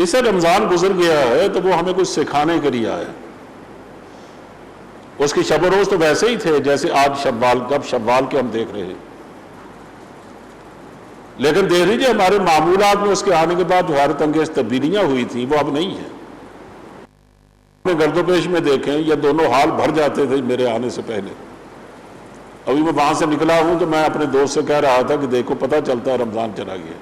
اسے رمضان گزر گیا ہے تو وہ ہمیں کچھ سکھانے کے لیے آیا. اس کی شب و روز تو ویسے ہی تھے جیسے آج شوال کے ہم دیکھ رہے ہیں. لیکن دیکھ لیجیے ہمارے معمولات میں اس کے آنے کے بعد جو حیرت انگیز تبدیلیاں ہوئی تھیں وہ اب نہیں ہیں. گرد و پیش میں دیکھیں یہ دونوں حال بھر جاتے تھے میرے آنے سے پہلے. ابھی میں وہاں سے نکلا ہوں تو میں اپنے دوست سے کہہ رہا تھا کہ دیکھو پتہ چلتا ہے رمضان چلا گیا.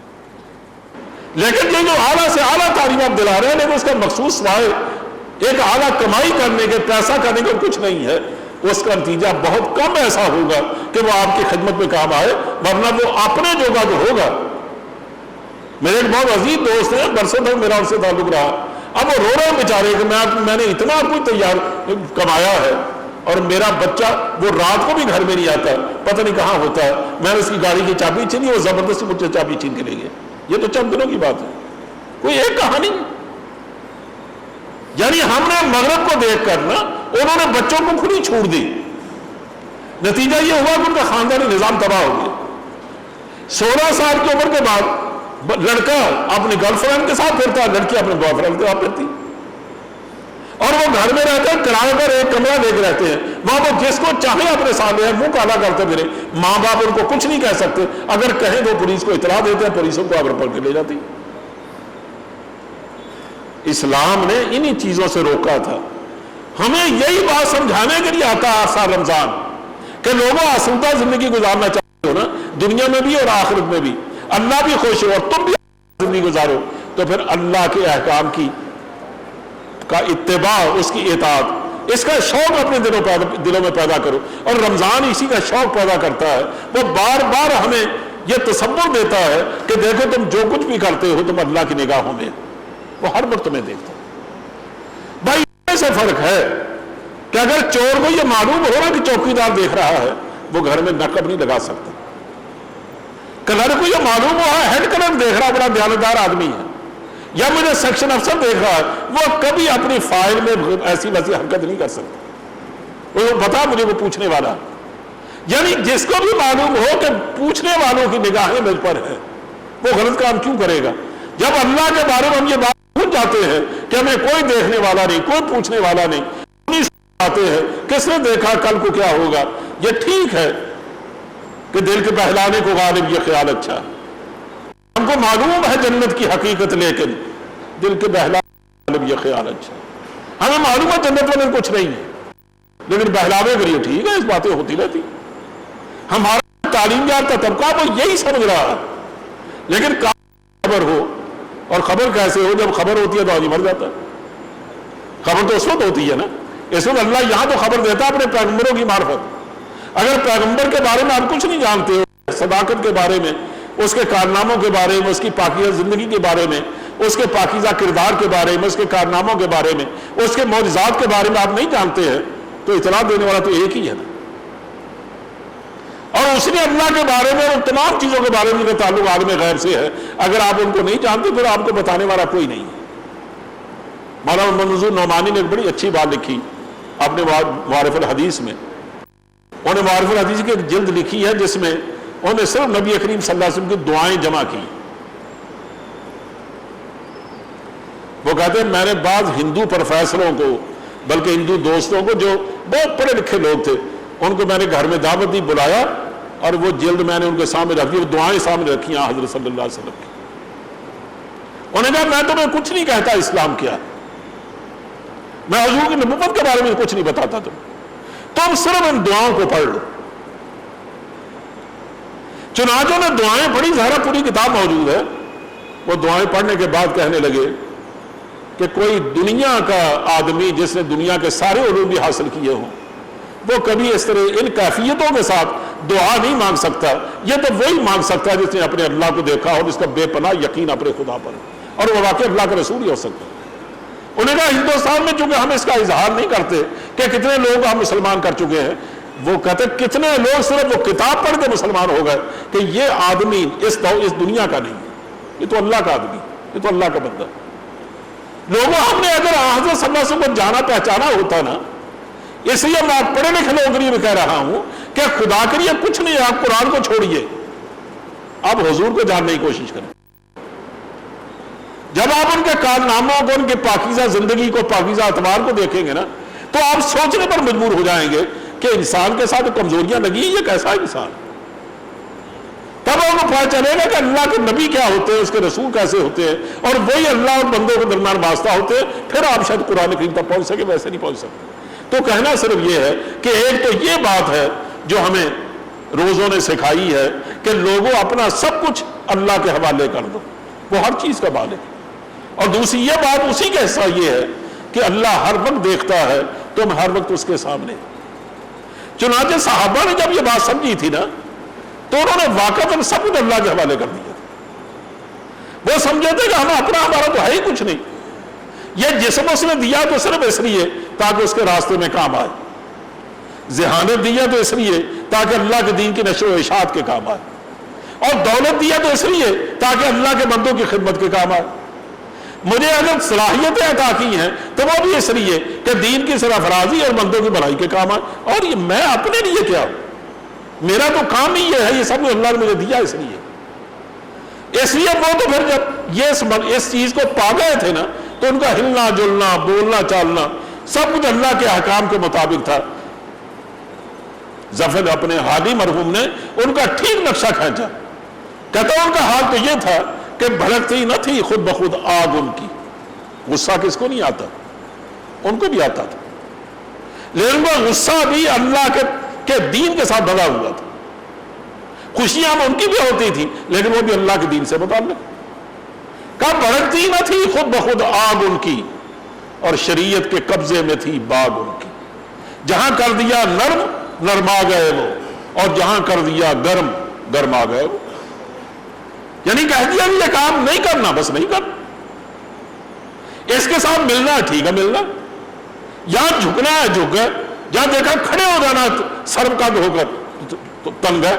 لیکن یہ جو اعلیٰ سے اعلیٰ تعلیم آپ دلا رہے ہیں لیکن اس کا مخصوص سوائے ایک اعلیٰ کمائی کرنے کے پیسہ کرنے کے کچھ نہیں ہے. اس کا نتیجہ بہت کم ایسا ہوگا کہ وہ آپ کی خدمت میں کام آئے ورنہ وہ اپنے جوگا جو ہوگا. میرے ایک بہت عزیز دوست ہیں برسوں تک میرا ان سے تعلق رہا. اب وہ رو رہے ہیں بیچارے کہ میں نے اتنا کچھ تیار کمایا ہے اور میرا بچہ وہ رات کو بھی گھر میں نہیں آتا پتہ نہیں کہاں ہوتا ہے. میں نے اس کی گاڑی کی چابی چھینی وہ زبردستی مجھ سے چابی چھین کے لے گئے. یہ تو چند دنوں کی بات ہے کوئی ایک کہانی. یعنی ہم نے مغرب کو دیکھ کر نا انہوں نے بچوں کو کھلی چھوڑ دی. نتیجہ یہ ہوا کہ ان کا خاندانی نظام تباہ ہو گیا. 16 سال کی عمر کے بعد لڑکا اپنی گرل فرینڈ کے ساتھ پھرتا لڑکی اپنے بوائے فرینڈ کے ساتھ پھرتی اور وہ گھر میں رہتے ہیں کرایہ پر ایک کمرہ لے کے رہتے ہیں. وہاں وہ جس کو چاہے اپنے ساتھ لے منہ کالا کرتے پھرے. ماں باپ ان کو کچھ نہیں کہہ سکتے. اگر کہیں تو پولیس کو اطلاع دیتے ہیں پولیس کو اگر پکڑ کے لے جاتی. اسلام نے انہی چیزوں سے روکا تھا. ہمیں یہی بات سمجھانے کے لیے آتا ہے سال رمضان کہ لوگوں آسودہ زندگی گزارنا چاہتے ہو نا دنیا میں بھی اور آخرت میں بھی اللہ بھی خوش ہو اور تم بھی زندگی گزارو تو پھر اللہ کے احکام کا اتباع اس کی اطاعت اس کا شوق اپنے دلوں میں پیدا کرو. اور رمضان اسی کا شوق پیدا کرتا ہے. وہ بار بار ہمیں یہ تصور دیتا ہے کہ دیکھو تم جو کچھ بھی کرتے ہو تم اللہ کی نگاہوں میں وہ ہر وقت تمہیں دیکھتا ہے. بھائی ایسا فرق ہے کہ اگر چور کو یہ معلوم ہو رہا کہ چوکیدار دیکھ رہا ہے وہ گھر میں نقب نہیں لگا سکتا. کلر کو یہ معلوم ہوا ہے ہیڈ کلر دیکھ رہا بڑا دیانتدار آدمی ہے یا مجھے سیکشن افسر دیکھ رہا ہے وہ کبھی اپنی فائل میں ایسی ویسی حرکت نہیں کر سکتا. وہ بتا مجھے وہ پوچھنے والا. یعنی جس کو بھی معلوم ہو کہ پوچھنے والوں کی نگاہیں مجھ پر ہیں وہ غلط کام کیوں کرے گا. جب اللہ کے بارے میں ہم یہ بات بھول جاتے ہیں کہ ہمیں کوئی دیکھنے والا نہیں کوئی پوچھنے والا نہیں آتے ہیں کس نے دیکھا کل کو کیا ہوگا. یہ ٹھیک ہے کہ دل کے بہلانے کو غالب یہ خیال اچھا ہے. ہم کو معلوم ہے جنت کی حقیقت لیکن دل کے بہلانے کو غالب یہ خیال اچھا ہے. ہمیں معلوم ہے جنت میں کچھ نہیں ہے لیکن بہلاوے کے لیے ٹھیک ہے اس باتیں ہوتی رہتی. ہمارا تعلیم یافتہ طبقہ وہ یہی سمجھ رہا ہے لیکن خبر ہو اور خبر کیسے ہو جب خبر ہوتی ہے تو آدمی مر جاتا ہے. خبر تو اس وقت ہوتی ہے نا اس وقت اللہ یہاں تو خبر دیتا ہے اپنے پیغمبروں کی معرفت. اگر پیغمبر کے بارے میں آپ کچھ نہیں جانتے ہو صداقت کے بارے میں اس کے کارناموں کے بارے میں اس کی پاکیزہ زندگی کے بارے میں اس کے پاکیزہ کردار کے بارے میں اس کے کارناموں کے بارے میں اس کے معجزات کے بارے میں آپ نہیں جانتے ہیں تو اطلاع دینے والا تو ایک ہی ہے نا. اور اس نے اللہ کے بارے میں اور تمام چیزوں کے بارے میں جو تعلق عالم غیب سے ہے اگر آپ ان کو نہیں جانتے پھر آپ کو بتانے والا کوئی نہیں ہے. مولانا منظور نعمانی نے ایک بڑی اچھی بات لکھی اپنے معارف الحدیث میں. انہوں نے معارف الحدیث کی ایک جلد لکھی ہے جس میں انہوں نے صرف نبی کریم صلی اللہ علیہ وسلم کی دعائیں جمع کی. وہ کہتے ہیں میں نے بعض ہندو پروفیسروں کو بلکہ ہندو دوستوں کو جو بہت پڑھے لکھے لوگ تھے ان کو میں نے گھر میں دعوت دی بلایا اور وہ جلد میں نے ان کے سامنے رکھ دی وہ دعائیں سامنے رکھی ہیں حضرت صلی اللہ علیہ وسلم کی. انہوں نے کہا میں تمہیں کچھ نہیں کہتا اسلام کیا میں حضور کی نبوت کے بارے میں کچھ نہیں بتاتا تم صرف ان دعاؤں کو پڑھ لو. چنانچہ نے دعائیں پڑھی ظاہر پوری کتاب موجود ہے. وہ دعائیں پڑھنے کے بعد کہنے لگے کہ کوئی دنیا کا آدمی جس نے دنیا کے سارے علوم بھی حاصل کیے ہوں وہ کبھی اس طرح ان کیفیتوں کے ساتھ دعا نہیں مانگ سکتا. یہ تو وہی مانگ سکتا ہے جس نے اپنے اللہ کو دیکھا اور اس کا بے پناہ یقین اپنے خدا پر اور وہ واقعی اللہ کا رسول ہی ہو سکتا ہے. انہوں نے کہا ہندوستان میں چونکہ ہم اس کا اظہار نہیں کرتے کہ کتنے لوگ ہم مسلمان کر چکے ہیں وہ کہتے کتنے لوگ صرف وہ کتاب پڑھ کے مسلمان ہو گئے کہ یہ آدمی اس دنیا کا نہیں ہے یہ تو اللہ کا آدمی یہ تو اللہ کا بندہ. لوگوں ہم نے اگر حضرت صلی اللہ علیہ وسلم کو جانا پہچانا ہوتا نا اس لیے میں پڑھے لکھے لوگوں کے لیے بھی کہہ رہا ہوں کہ خدا کے لیے کچھ نہیں آپ قرآن کو چھوڑیے آپ حضور کو جاننے کی کوشش کریں. جب آپ ان کے کارناموں کو، ان کی پاکیزہ زندگی کو، پاکیزہ اعتبار کو دیکھیں گے نا تو آپ سوچنے پر مجبور ہو جائیں گے کہ انسان کے ساتھ کمزوریاں لگی ہیں، یہ کیسا انسان؟ تب آپ کو پتہ چلے گا کہ اللہ کے نبی کیا ہوتے ہیں، اس کے رسول کیسے ہوتے ہیں، اور وہی اللہ اور بندوں کے درمیان واسطہ ہوتے ہیں، پھر آپ شاید قرآن کریم تک پہنچ سکے، ویسے نہیں پہنچ سکتے۔ تو کہنا صرف یہ ہے کہ ایک تو یہ بات ہے جو ہمیں روزوں نے سکھائی ہے کہ لوگوں اپنا سب کچھ اللہ کے حوالے کر دو، وہ ہر چیز کا مالک۔ اور دوسری یہ بات، اسی کا حصہ یہ ہے کہ اللہ ہر وقت دیکھتا ہے، تم ہر وقت اس کے سامنے۔ چنانچہ صحابہ نے جب یہ بات سمجھی تھی نا تو انہوں نے واقعتاً سب کچھ اللہ کے حوالے کر دیا تھا۔ وہ سمجھے تھے کہ ہمارا تو ہے ہی کچھ نہیں، یہ جسم اس نے دیا تو صرف اس لیے تاکہ اس کے راستے میں کام آئے، ذہانت دیا تو اس لیے تاکہ اللہ کے دین کی نشر و اشاعت کے کام آئے، اور دولت دیا تو اس لیے تاکہ اللہ کے بندوں کی خدمت کے کام آئے۔ مجھے اگر صلاحیتیں عطا کی ہیں تو وہ بھی اس لیے کہ دین کی سرفرازی اور بندوں کی بھلائی کے کام آئے، اور یہ میں اپنے لیے کیا ہوں، میرا تو کام ہی یہ ہے، یہ سب اللہ نے مجھے دیا اس لیے وہ تو پھر جب اس چیز کو پا گئے تھے نا تو ان کا ہلنا جلنا، بولنا چالنا سب کچھ اللہ کے احکام کے مطابق تھا۔ ظفر اپنے ہادی مرحوم نے ان کا ٹھیک نقشہ کھینچا، کہتا ان کا حال تو یہ تھا کہ بھڑکتی نہ تھی خود بخود آگ ان کی، غصہ کس کو نہیں آتا، ان کو بھی آتا تھا، لیکن وہ غصہ بھی اللہ کے دین کے ساتھ بھرا ہوا تھا۔ خوشیاں ان کی بھی ہوتی تھی لیکن وہ بھی اللہ کے دین سے متعلق۔ کہا بھڑکتی نہ تھی خود بخود آگ ان کی، اور شریعت کے قبضے میں تھی باغ ان کی، جہاں کر دیا نرم نرما گئے وہ، اور جہاں کر دیا گرم گرما گئے وہ۔ یعنی کہہ دیا بھی یہ کام نہیں کرنا، بس نہیں کرنا، اس کے ساتھ ملنا ہے ٹھیک ہے ملنا، یہاں جھکنا ہے جھک گئے، جہاں دیکھا کھڑے ہو جانا سر قد ہو کر تو تن گئے۔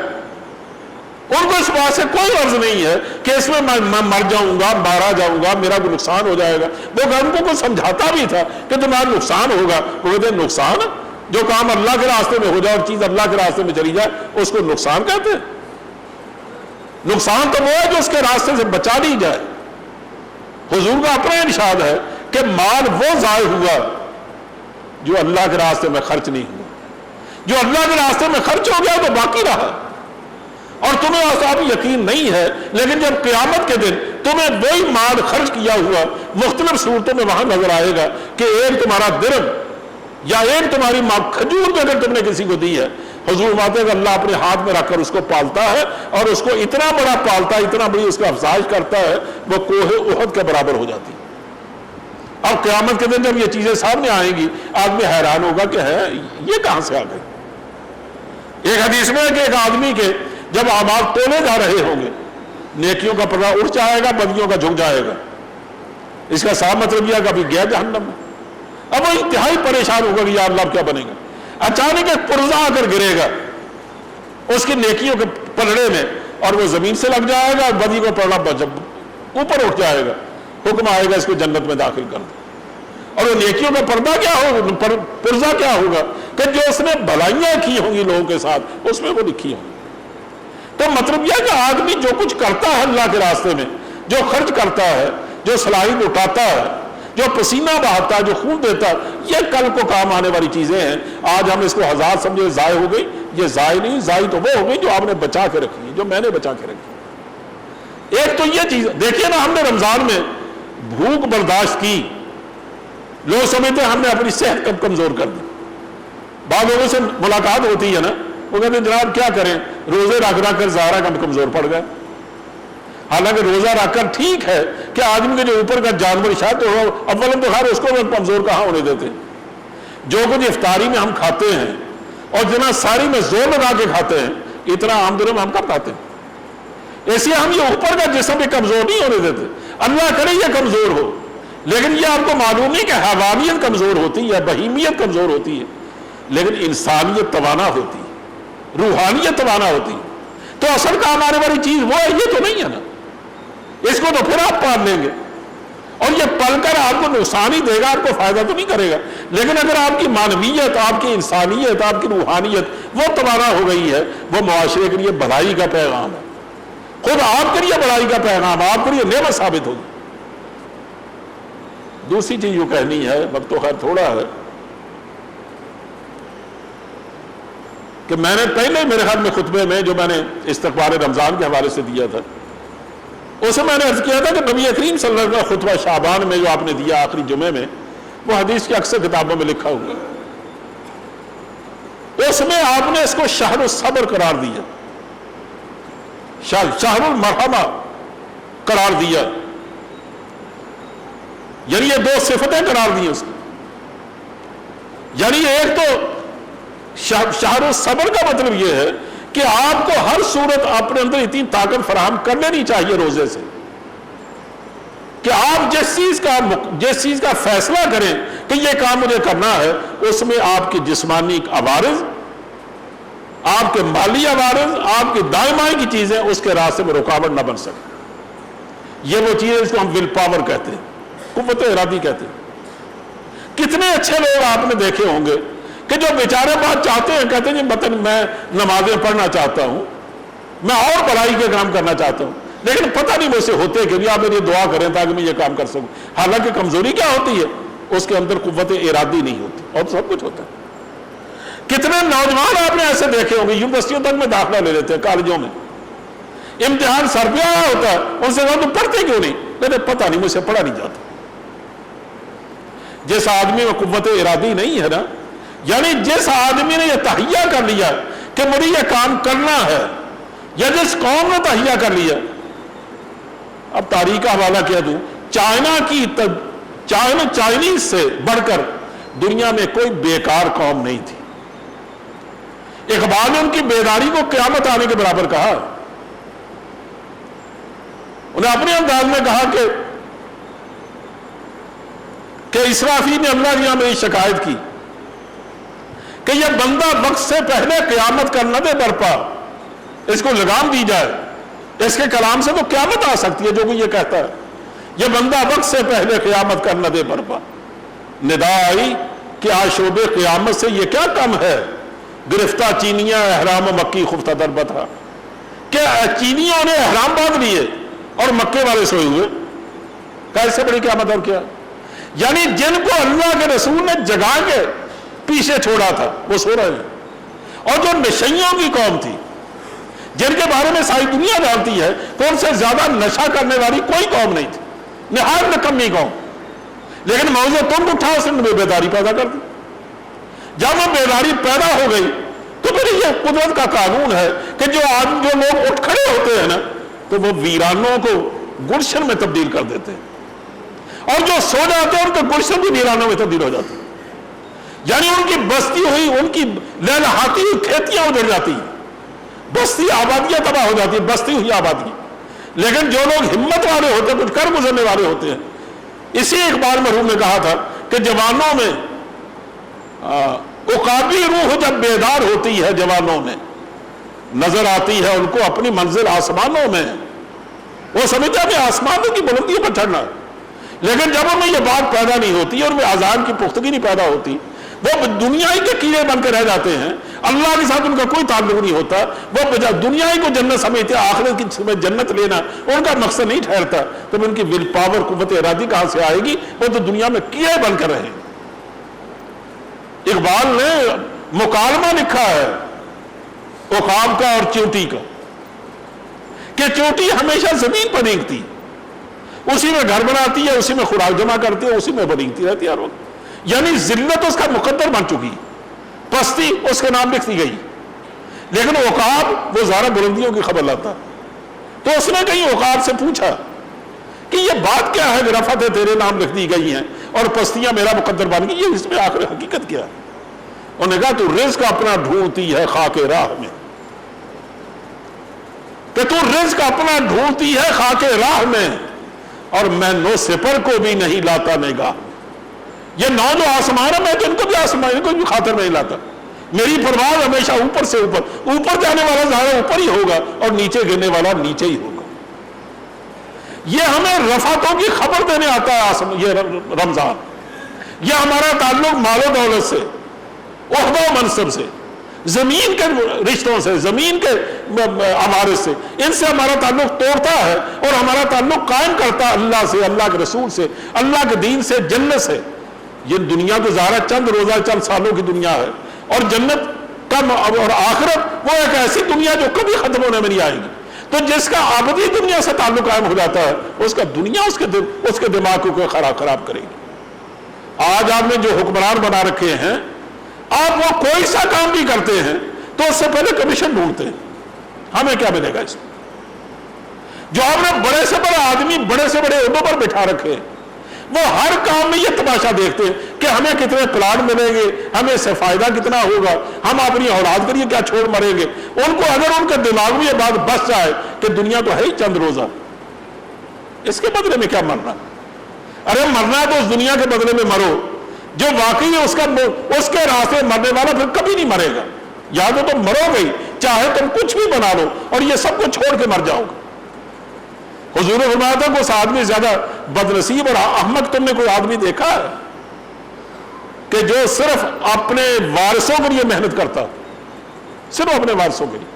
ان کو اس بات سے کوئی غرض نہیں ہے کہ اس میں میں مر جاؤں گا، مارا جاؤں گا، میرا کوئی نقصان ہو جائے گا۔ وہ ان کو سمجھاتا بھی تھا کہ تمہارا نقصان ہوگا، وہ کہتے ہیں نقصان؟ جو کام اللہ کے راستے میں ہو جائے اور چیز اللہ کے راستے میں چلی جائے اس کو نقصان کہتے ہیں؟ نقصان تو وہ ہے جو اس کے راستے سے بچا لی جائے۔ حضور کا اپنا ارشاد ہے کہ مال وہ ضائع ہوا جو اللہ کے راستے میں خرچ نہیں ہوا، جو اللہ کے راستے میں خرچ ہو گیا تو باقی رہا۔ اور تمہیں اب یقین نہیں ہے، لیکن جب قیامت کے دن تمہیں وہی مال خرچ کیا ہوا مختلف صورتوں میں وہاں نظر آئے گا کہ ایک تمہارا درم یا ایک تمہاری کھجور جو اگر تم نے کسی کو دی ہے، حضور فرماتے ہیں کہ اللہ اپنے ہاتھ میں رکھ کر اس کو پالتا ہے، اور اس کو اتنا بڑا پالتا ہے، اتنا بڑی اس کا افزائش کرتا ہے، وہ کوہ احد کے برابر ہو جاتی ہے۔ اب قیامت کے دن جب یہ چیزیں سامنے آئیں گی آدمی حیران ہوگا کہ ہے یہ کہاں سے آ گئی۔ ایک حدیث میں ہے کہ ایک آدمی کے جب اعمال تولے جا رہے ہوں گے، نیکیوں کا پردہ اٹھ جائے گا، بدیوں کا جھک جائے گا۔ اس کا صاف مطلب یہ ہے کہ ابھی گیا جہنم میں، اب وہ انتہائی پریشان ہوگا کہ یا اللہ کیا بنے گا۔ اچانک ایک پرزہ آ کر گرے گا اس کی نیکیوں کے پلڑے میں، اور وہ زمین سے لگ جائے گا، اور بدی کو پلڑا اوپر اٹھ جائے گا، حکم آئے گا اس کو جنت میں داخل کر دو۔ اور وہ نیکیوں کا پردہ کیا ہوگا، پرزہ کیا ہوگا کہ جو اس نے بھلائیاں کی ہوں گی لوگوں کے ساتھ اس میں وہ لکھی ہوں گی۔ تو مطلب یہ کہ آدمی جو کچھ کرتا ہے اللہ کے راستے میں، جو خرچ کرتا ہے، جو صلاحیت اٹھاتا ہے، جو پسینہ بہاتا ہے، جو خون دیتا ہے، یہ کل کو کام آنے والی چیزیں ہیں۔ آج ہم اس کو ہزار سمجھے ضائع ہو گئی، یہ ضائع نہیں، ضائع تو وہ ہو گئی جو آپ نے بچا کے رکھی ہے، جو میں نے بچا کے رکھی۔ ایک تو یہ چیز دیکھیے نا، ہم نے رمضان میں بھوک برداشت کی، لوگ سمجھتے ہیں ہم نے اپنی صحت کب کمزور کر دی۔ بعض لوگوں سے ملاقات ہوتی ہے نا، وہ کہتے ہیں جناب کیا کریں، روزے رکھ رکھ کر ظاہرہ کم کمزور پڑ گئے۔ حالانکہ روزہ رکھ کر ٹھیک ہے کہ آدمی کے جو اوپر کا جانور شاید تو اول تو خیر اس کو کمزور کہاں ہونے دیتے ہیں۔ جو کچھ افطاری میں ہم کھاتے ہیں اور جتنا ساری میں زور لگا کے کھاتے ہیں، اتنا عام دنوں میں ہم کب کھاتے ہیں؟ ایسے ہم یہ اوپر کا جسم بھی کمزور نہیں ہونے دیتے، اللہ کرے یہ کمزور ہو، لیکن یہ آپ کو معلوم نہیں کہ حیوانیت کمزور ہوتی ہے، بہیمیت کمزور ہوتی ہے، لیکن انسانیت توانا ہوتی ہے، روحانیت توانا ہوتی ہے۔ تو اصل کام آنے والی چیز وہ ہے، یہ تو نہیں ہے نا، اس کو تو پھر آپ پال لیں گے، اور یہ پل کر آپ کو نقصان ہی دے گا، آپ کو فائدہ تو نہیں کرے گا۔ لیکن اگر آپ کی معنویت، آپ کی انسانیت، آپ کی روحانیت وہ توانا ہو گئی ہے، وہ معاشرے کے لیے بھلائی کا پیغام ہے، خود آپ کے لیے بھلائی کا پیغام، آپ کے لیے نعمت ثابت ہوگی۔ دوسری چیز یوں کہنی ہے، وقت تو خیر تھوڑا ہے، کہ میں نے پہلے میرے خیال میں خطبے میں جو میں نے استقبال رمضان کے حوالے سے دیا تھا، اسے میں نے عرض کیا تھا کہ نبی کریم صلی اللہ علیہ وسلم کا خطبہ شعبان میں جو آپ نے دیا آخری جمعے میں، وہ حدیث کی اکثر کتابوں میں لکھا ہوا، اس میں آپ نے اس کو شہر الصبر قرار دیا، شہر المرحمہ قرار دیا، یعنی یہ دو صفتیں قرار دی اس کو، یعنی ایک تو شہر الصبر کا مطلب یہ ہے کہ آپ کو ہر صورت اپنے اندر اتنی طاقت فراہم کر لینی چاہیے روزے سے کہ آپ جس چیز کا فیصلہ کریں کہ یہ کام مجھے کرنا ہے، اس میں آپ کی جسمانی عوارض، آپ کے مالی عوارض، آپ کی دائیں بائیں کی چیزیں اس کے راستے میں رکاوٹ نہ بن سکے۔ یہ وہ چیز ہے جس کو ہم ول پاور کہتے ہیں، قوت ارادی کہتے ہیں۔ کتنے اچھے لوگ آپ نے دیکھے ہوں گے کہ جو بیچارے بات چاہتے ہیں، کہتے ہیں جی مطلب میں نمازیں پڑھنا چاہتا ہوں، میں اور بڑائی کے کام کرنا چاہتا ہوں، لیکن پتہ نہیں مجھ سے ہوتے کہ آپ میری دعا کریں تاکہ میں یہ کام کر سکوں۔ حالانکہ کمزوری کیا ہوتی ہے؟ اس کے اندر قوت ارادی نہیں ہوتی، اور سب کچھ ہوتا ہے۔ کتنے نوجوان آپ نے ایسے دیکھے ہوں گے، یونیورسٹیوں تک میں داخلہ لے لیتے ہیں، کالجوں میں امتحان سر پہ آیا ہوتا ہے، ان سے کہا تم پڑھتے کیوں نہیں؟ کہتے پتہ نہیں مجھ سے پڑھا نہیں جاتا۔ جس آدمی میں قوت ارادی نہیں ہے نا، یعنی جس آدمی نے یہ تہیہ کر لیا کہ مجھے یہ کام کرنا ہے، یا جس قوم نے تہیہ کر لیا، اب تاریخ کا حوالہ کیا دوں، چائنیز سے بڑھ کر دنیا میں کوئی بیکار قوم نہیں تھی۔ اقبال نے ان کی بیداری کو قیامت آنے کے برابر کہا، انہیں اپنے انداز میں کہا کہ اسرافیل نے اللہ کی یہاں میری شکایت کی کہ یہ بندہ وقت سے پہلے قیامت کر نہ دے برپا، اس کو لگام دی جائے، اس کے کلام سے تو قیامت آ سکتی ہے جو کوئی یہ کہتا ہے، یہ بندہ وقت سے پہلے قیامت کر نہ دے برپا۔ ندا آئی کہ آشوب قیامت سے یہ کیا کم ہے، گرفتہ چینیاں احرام مکی خفتہ در بتھا، کہ چینیوں نے احرام باندھ لیے اور مکے والے سوئے ہوئے، کیسے بڑی قیامت اور کیا؟ یعنی جن کو اللہ کے رسول نے جگا کے پیچھے چھوڑا تھا وہ سو رہے ہیں، اور جو نشیوں کی قوم تھی جن کے بارے میں ساری دنیا جانتی ہے کہ ان سے زیادہ نشہ کرنے والی کوئی قوم نہیں تھی، نہایت نکمی قوم، لیکن موضوع تم اٹھا اس نے بیداری پیدا کر دی۔ جب وہ بیداری پیدا ہو گئی تو پھر یہ قدرت کا قانون ہے کہ جو لوگ اٹھ کھڑے ہوتے ہیں نا تو وہ ویرانوں کو گلشن میں تبدیل کر دیتے ہیں، اور جو سو جاتے ہیں ان کے گلشن بھی ویرانوں میں تبدیل ہو جاتے ہیں، یعنی ان کی بستی ہوئی، ان کی لہلہاتی ہوئی کھیتیاں اجڑ جاتی ہیں، بستی آبادیاں تباہ ہو جاتی ہیں، بستی ہوئی آبادی۔ لیکن جو لوگ ہمت والے ہوتے ہیں، کچھ کر گزرنے والے ہوتے ہیں، اسی اقبال مرحوم نے کہا تھا کہ جوانوں میں عقابی روح جب بیدار ہوتی ہے، جوانوں میں نظر آتی ہے ان کو اپنی منزل آسمانوں میں، وہ سمجھتا ہے کہ آسمانوں کی بلندیوں پر چڑھنا، لیکن جب ان میں یہ بات پیدا نہیں ہوتی اور ان میں اذان کی پختگی نہیں پیدا ہوتی، وہ دنیا ہی کے کیڑے بن کے رہ جاتے ہیں، اللہ کے ساتھ ان کا کوئی تعلق نہیں ہوتا، وہ دنیا ہی کو جنت سمجھتے ہیں، آخرت کی جنت لینا ان کا مقصد نہیں ٹھہرتا، تو ان کی ول پاور قوت ارادی کہاں سے آئے گی؟ وہ تو دنیا میں کیڑے بن کر رہے ہیں۔ اقبال نے مکالمہ لکھا ہے عقاب کا اور چیونٹی کا، کہ چیونٹی ہمیشہ زمین پر رینگتی، اسی میں گھر بناتی ہے، اسی میں خوراک جمع کرتی ہے، اسی میں رینگتی رہتی ہے ہر وقت، یعنی ذلت اس کا مقدر بن چکی، پستی اس کے نام لکھ دی گئی، لیکن عقاب وہ زیادہ بلندیوں کی خبر لاتا۔ تو اس نے کہیں عقاب سے پوچھا کہ یہ بات کیا ہے، رفتیں تیرے نام لکھ دی گئی ہیں اور پستیاں میرا مقدر بن گئی، یہ اس میں آخر حقیقت کیا ہے؟ انہوں نے کہا تو رزق اپنا ڈھونڈتی ہے خاک راہ میں، کہ تو رزق اپنا ڈھونڈتی ہے خاک راہ میں، اور میں نو سپر کو بھی نہیں لاتا نگاہ، یہ نو جو آسمان ہے میں تو ان کو بھی آسمان کو بھی خاطر نہیں لاتا، میری پرواز ہمیشہ اوپر سے اوپر جانے والا زیادہ اوپر ہی ہوگا اور نیچے گرنے والا نیچے ہی ہوگا۔ یہ ہمیں رفعتوں کی خبر دینے آتا ہے یہ رمضان، یہ ہمارا تعلق مال و دولت سے، عہدہ و منصب سے، زمین کے رشتوں سے، زمین کے عوارض سے، ان سے ہمارا تعلق توڑتا ہے اور ہمارا تعلق قائم کرتا ہے اللہ سے، اللہ کے رسول سے، اللہ کے دین سے، جنت سے۔ یہ دنیا تو ظاہر چند روزہ چند سالوں کی دنیا ہے، اور جنت کا اور آخرت وہ ایک ایسی دنیا جو کبھی ختم ہونے میں نہیں آئے گی۔ تو جس کا ابدی دنیا سے تعلق قائم ہو جاتا ہے، اس کا دنیا اس کے دماغ کو کوئی خراب کرے گی۔ آج آپ نے جو حکمران بنا رکھے ہیں، آپ وہ کوئی سا کام بھی کرتے ہیں تو اس سے پہلے کمیشن ڈھونڈتے ہیں، ہمیں کیا ملے گا اس میں۔ جو آپ نے بڑے سے بڑے آدمی بڑے سے بڑے عہدوں پر بٹھا رکھے ہیں، وہ ہر کام میں یہ تماشا دیکھتے ہیں کہ ہمیں کتنے پلاٹ ملیں گے، ہمیں اس سے فائدہ کتنا ہوگا، ہم اپنی اولاد کے لیے کیا چھوڑ مریں گے۔ ان کو اگر ان کے دماغ میں یہ بات بس جائے کہ دنیا تو ہے ہی چند روزہ، اس کے بدلے میں کیا مرنا؟ ارے مرنا ہے تو اس دنیا کے بدلے میں مرو جو واقعی اس کے راستے مرنے والا پھر کبھی نہیں مرے گا۔ یا تو تم مرو گئی، چاہے تم کچھ بھی بنا لو اور یہ سب کو چھوڑ کے مر جاؤ گے۔ حضور نے فرمایا تھا کہ اس آدمی زیادہ بدنصیب اور احمق تم نے کوئی آدمی دیکھا ہے کہ جو صرف اپنے وارثوں کے لیے محنت کرتا، صرف اپنے وارثوں کے لیے؟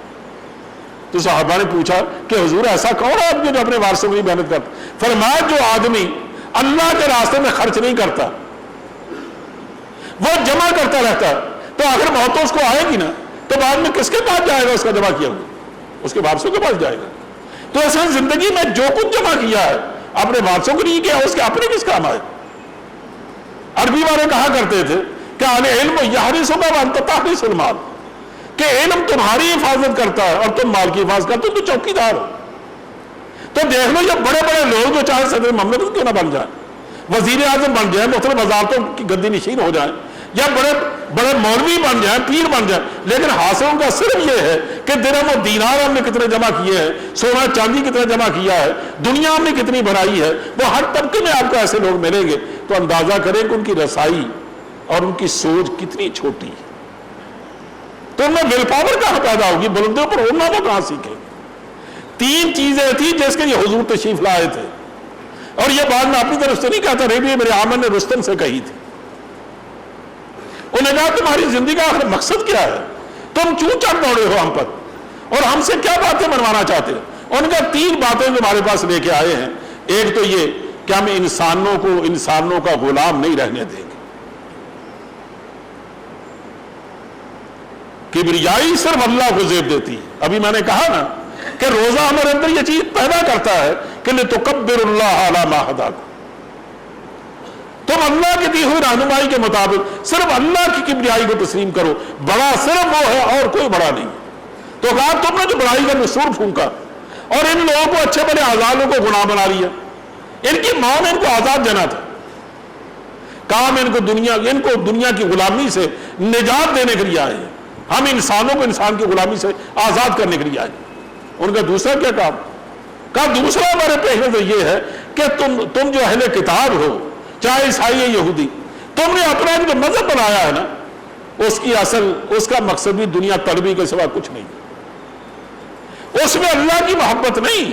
تو صحابہ نے پوچھا کہ حضور ایسا کون آدمی جو اپنے وارثوں کے لیے محنت کرتا؟ فرمایا جو آدمی اللہ کے راستے میں خرچ نہیں کرتا، وہ جمع کرتا رہتا ہے، تو آخر موت تو اس کو آئے گی نا، تو بعد میں کس کے پاس جائے گا؟ اس کا جمع کیا ہوا اس کے وارثوں کے پاس جائے گا۔ تو ایسا زندگی میں جو کچھ جمع کیا ہے اپنے وارثوں کے لیے کیا، اس کے اپنے کس کام آئے؟ عربی والے کہا کرتے تھے کہ علم یحرسک وانت تحرس المال، کہ علم تمہاری حفاظت کرتا ہے اور تم مال کی حفاظت کرتے ہو، تو چوکی دار ہو۔ تو دیکھ لو یہ بڑے بڑے لوگ جو چاہے صدر مملکت کیوں نہ بن جائیں، وزیر اعظم بن جائیں، مختلف وزارتوں کی گدی نشین ہو جائیں، یا بڑے بڑے مولوی بن جائیں، پیر بن جائیں، لیکن حاصل ان کا صرف یہ ہے کہ درہم و دینار ہم نے کتنے جمع کیے ہیں، سونا چاندی کتنے جمع کیا ہے، دنیا ہم نے کتنی بنائی ہے۔ وہ ہر طبقے میں آپ کو ایسے لوگ ملیں گے، تو اندازہ کریں کہ ان کی رسائی اور ان کی سوچ کتنی چھوٹی ہے۔ تو ان میں ول پاور کہاں پیدا ہوگی؟ بلندیوں پر اڑنا وہ کہاں سیکھیں؟ تین چیزیں تھیں جس کے لیے حضور تشریف لائے تھے، اور یہ بات میں اپنی طرف سے نہیں کہتا، ریبی میرے عامر نے رستم سے کہی تھی۔ انہوں نے کہا تمہاری زندگی کا آخر مقصد کیا ہے؟ تم کیوں چڑھ دوڑے ہو ہم پر اور ہم سے کیا باتیں منوانا چاہتے ہیں؟ ان کا تین باتیں جو ہمارے پاس لے کے آئے ہیں۔ ایک تو یہ کہ ہم انسانوں کا غلام نہیں رہنے دیں گے۔ کبریائی صرف اللہ کو زیب دیتی ہے۔ ابھی میں نے کہا نا کہ روزہ ہمارے اندر یہ چیز پیدا کرتا ہے کہ لِتُكَبِّرُ اللَّهَ عَلَى مَا هَدَاكُمْ، تم اللہ کی دی ہوئی رہنمائی کے مطابق صرف اللہ کی کبریائی کو تسلیم کرو، بڑا صرف وہ ہے اور کوئی بڑا نہیں۔ تو کہا تم نے جو بڑائی کا نسور پھونکا اور ان لوگوں کو اچھے بڑے آزادوں کو گناہ بنا لیا، ان کی ماں نے ان کو آزاد دینا تھا، کام ان کو دنیا کی غلامی سے نجات دینے کے لیے آئے ہیں، ہم انسانوں کو انسان کی غلامی سے آزاد کرنے کے لیے آئے۔ ان کا دوسرا کیا کام؟ کہا دوسرا ہمارے پیش نظر یہ ہے کہ تم جو اہل کتاب ہو، چاہے عیسائی یا یہودی، تم نے اپنا جو مذہب بنایا ہے نا، اس کا مقصد بھی دنیا طلبی کے سوا کچھ نہیں، اس میں اللہ کی محبت نہیں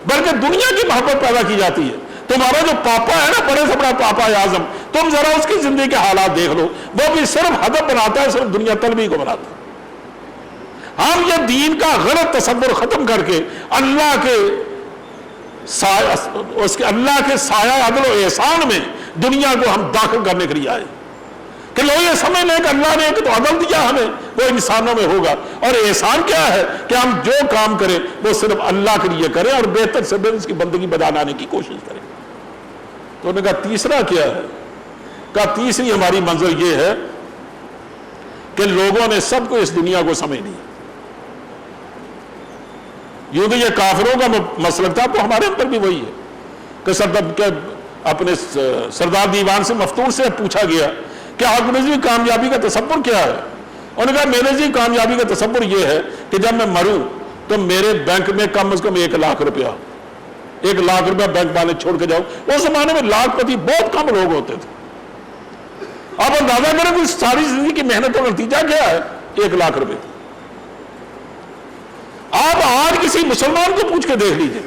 بلکہ دنیا کی محبت پیدا کی جاتی ہے۔ تمہارا جو پاپا ہے نا، بڑے سے بڑا پاپا اعظم، تم ذرا اس کی زندگی کے حالات دیکھ لو، وہ بھی صرف ہدف بناتا ہے، صرف دنیا طلبی کو بناتا ہے۔ ہم یہ دین کا غلط تصور ختم کر کے اللہ کے سایہ عدل و احسان میں دنیا کو ہم داخل کرنے کے لیے آئے کہ لوگ یہ سمجھ لیں کہ اللہ نے ایک تو عدل دیا ہمیں، وہ انسانوں میں ہوگا، اور احسان کیا ہے کہ ہم جو کام کریں وہ صرف اللہ کے لیے کریں اور بہتر سے بہتر اس کی بندگی بجا لانے کی کوشش کریں۔ تو انہوں نے کہا تیسرا کیا ہے؟ کہا تیسری ہماری منظر یہ ہے کہ لوگوں نے سب کو اس دنیا کو سمجھ لیا۔ یوں تو یہ کافروں کا مسلک تھا، تو ہمارے اندر بھی وہی ہے کہ اپنے سردار دیوان سے مفتون سے پوچھا گیا کہ آپ نے جی کامیابی کا تصور کیا ہے؟ انہوں نے کہا میرے جی کامیابی کا تصور یہ ہے کہ جب میں مروں تو میرے بینک میں کم از کم 1 لاکھ روپیہ بینک بیلنس چھوڑ کے جاؤ۔ اس زمانے میں لاکھ پتی بہت کم لوگ ہوتے تھے۔ آپ اندازہ کریں کہ ساری زندگی کی محنت کا نتیجہ کیا ہے؟ 1 لاکھ روپے۔ آپ آج کسی مسلمان کو پوچھ کے دیکھ لیجئے،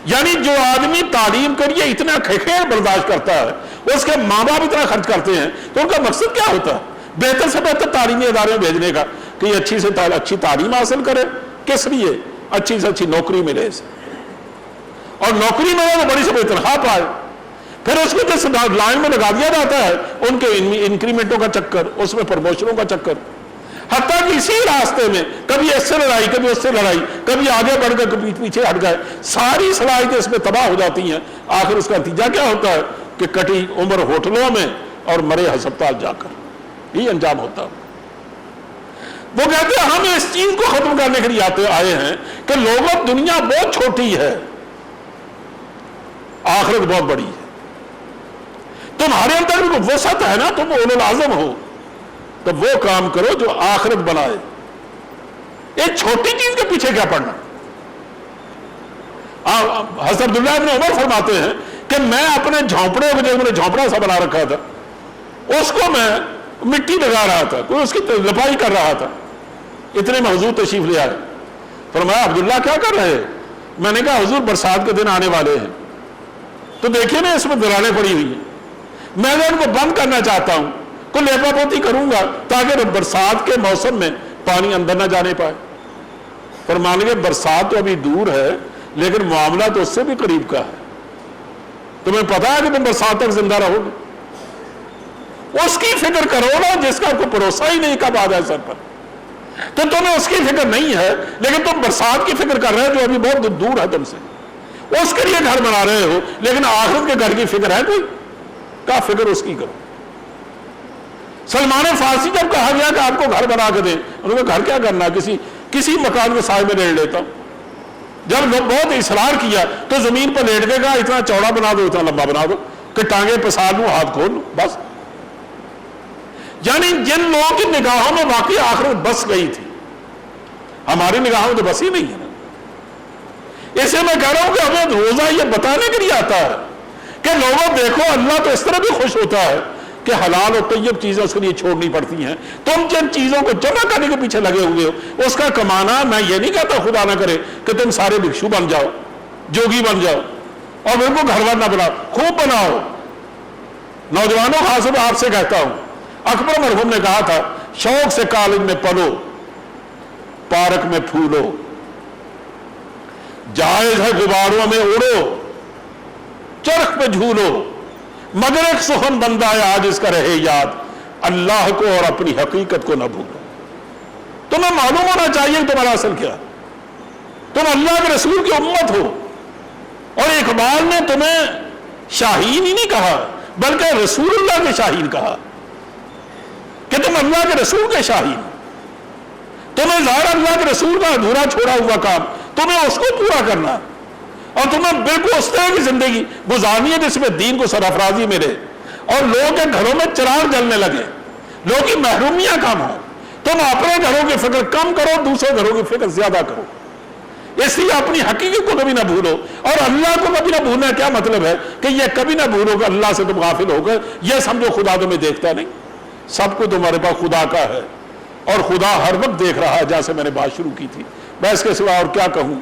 یعنی جو آدمی تعلیم کے لیے اتنا خیر برداشت کرتا ہے، اس کے ماں باپ اتنا خرچ کرتے ہیں، تو ان کا مقصد کیا ہوتا ہے؟ بہتر سے بہتر تعلیمی ادارے میں بھیجنے کا کہ یہ اچھی تعلیم حاصل کرے، کس لیے؟ اچھی سے اچھی نوکری ملے اسے، اور نوکری ملے تو بڑی سے بڑی تنخواہ پائے، پھر اس کو جس لائن میں لگا دیا جاتا ہے ان کے انکریمنٹوں کا چکر، اس میں پروموشنوں کا چکر، حتیٰ کہ اسی راستے میں کبھی اس سے لڑائی، کبھی اس سے لڑائی، کبھی آگے بڑھ گئے کبھی پیچھے ہٹ گئے، ساری صلاحیتیں اس میں تباہ ہو جاتی ہیں۔ آخر اس کا نتیجہ کیا ہوتا ہے کہ کٹی عمر ہوٹلوں میں اور مرے ہسپتال جا کر، یہ انجام ہوتا ہے۔ وہ کہتے ہیں ہم اس چیز کو ختم کرنے کے لیے آئے ہیں کہ لوگوں، دنیا بہت چھوٹی ہے، آخرت بہت بڑی ہے، تمہارے اندر بھی وسعت ہے نا، تم اولو العزم ہو، تو وہ کام کرو جو آخرت بنائے، ایک چھوٹی چیز کے پیچھے کیا پڑنا۔ حضرت عبداللہ ابن عمر فرماتے ہیں کہ میں اپنے جھونپڑے کو، جو میں نے جھونپڑا سا بنا رکھا تھا، اس کو میں مٹی لگا رہا تھا، کوئی اس کی لپائی کر رہا تھا، اتنے میں حضور تشریف لے آئے۔ فرمایا عبداللہ کیا کر رہے ہیں؟ میں نے کہا حضور برسات کے دن آنے والے ہیں، تو دیکھیے نا اس میں دراریں پڑی ہوئی ہیں، میں نے ان کو بند کرنا چاہتا ہوں، کوئی لیپا پوتی کروں گا تاکہ برسات کے موسم میں پانی اندر نہ جانے پائے۔ پر مان لیجیے برسات تو ابھی دور ہے لیکن معاملہ تو اس سے بھی قریب کا ہے، تمہیں پتا ہے کہ تم برسات تک زندہ رہو گے، اس کی فکر کرو نا جس کا کوئی بھروسہ ہی نہیں کب آ جائے سر پر، تو تمہیں اس کی فکر نہیں ہے لیکن تم برسات کی فکر کر رہے ہو جو ابھی بہت دور ہے تم سے، اس کے لیے گھر بنا رہے ہو، لیکن آخرت کے گھر کی فکر ہے کوئی؟ کیا فکر اس کی کرو۔ سلمان فارسی جب کہا گیا کہ آپ کو گھر بنا کے دیں، انہوں نے گھر کیا کرنا، کسی مکان کے سائے میں لیٹ لیتا ہوں۔ جب لوگ بہت اصرار کیا تو زمین پر لیٹ کے کہا اتنا چوڑا بنا دو، اتنا لمبا بنا دو کہ ٹانگیں پسار لوں، ہاتھ کھول لوں، بس۔ یعنی جن لوگوں کی نگاہوں میں واقعی آخرت بس گئی تھی، ہماری نگاہوں میں تو بس ہی نہیں ہے۔ اسے میں کہہ رہا ہوں کہ ہمیں روزہ یہ بتانے کے لیے آتا ہے کہ لوگوں دیکھو اللہ تو اس طرح بھی خوش ہوتا ہے کہ حلال اور طیب چیزیں اس کے لیے چھوڑنی پڑتی ہیں، تم جن چیزوں کو جمع کرنے کے پیچھے لگے ہوئے ہو اس کا کمانا، میں یہ نہیں کہتا خدا نہ کرے کہ تم سارے بھکشو بن جاؤ، جوگی بن جاؤ اور میرے کو گھر بار نہ بناؤ، خوب بناؤ۔ نوجوانوں خاص طور پر آپ سے کہتا ہوں، اکبر مرحوم نے کہا تھا شوق سے کالج میں پڑھو، پارک میں پھولو، جائز ہے غباروں میں اڑو، چرخ پہ جھولو، مگر ایک سخن بندہ ہے آج اس کا رہے یاد، اللہ کو اور اپنی حقیقت کو نہ بھولو۔ تمہیں معلوم ہونا چاہیے کہ تمہارا اصل کیا، تم اللہ کے رسول کی امت ہو، اور اقبال نے تمہیں شاہین ہی نہیں کہا بلکہ رسول اللہ کے شاہین کہا کہ تم اللہ کے رسول کے شاہین، تمہیں ظاہر اللہ کے رسول کا ادھورا چھوڑا ہوا کام تمہیں اس کو پورا کرنا، اور تمہیں بالکل اس طرح کی زندگی گزارنی ہے جس میں دین کو سرافرازی ملے اور لوگوں کے گھروں میں چراغ جلنے لگے، لوگوں کی محرومیاں کم ہوں، تم اپنے گھروں کی فکر کم کرو، دوسرے گھروں کی فکر زیادہ کرو، اس لیے اپنی حقیقت کو کبھی نہ بھولو، اور اللہ کو کبھی نہ بھولنا کیا مطلب ہے کہ یہ کبھی نہ بھولو کہ اللہ سے تم غافل ہو گئے، یہ سمجھو خدا تمہیں دیکھتا نہیں، سب کو تمہارے پاس خدا کا ہے اور خدا ہر وقت دیکھ رہا ہے، جیسے میں نے بات شروع کی تھی۔ میں اس کے سوا اور کیا کہوں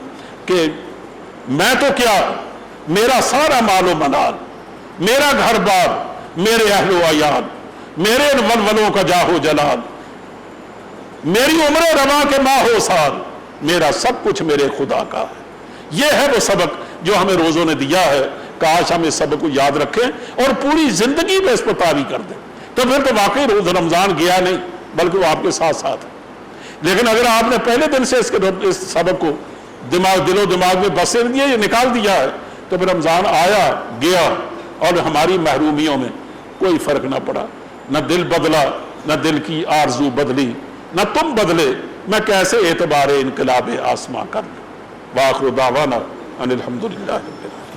کہ میں تو کیا، میرا سارا مال و منال، میرا گھر بار، میرے اہل و عیال، میرے ولولوں کا جاہو جلال، میری عمر رواں کے ماہ و سال، میرا سب کچھ میرے خدا کا ہے۔ یہ ہے وہ سبق جو ہمیں روزوں نے دیا ہے، کاش ہم اس سبق کو یاد رکھیں اور پوری زندگی میں اس پر طاری کر دیں، تو پھر تو واقعی روز رمضان گیا نہیں بلکہ وہ آپ کے ساتھ ساتھ ہے۔ لیکن اگر آپ نے پہلے دن سے اس سبق کو دل و دماغ میں بسر دیا، یہ نکال دیا ہے، تو پھر رمضان آیا گیا اور ہماری محرومیوں میں کوئی فرق نہ پڑا، نہ دل بدلا، نہ دل کی آرزو بدلی، نہ تم بدلے، میں کیسے اعتبار انقلاب آسماں کر لوں۔ وآخر دعوانا ان الحمدللہ رب العالمین۔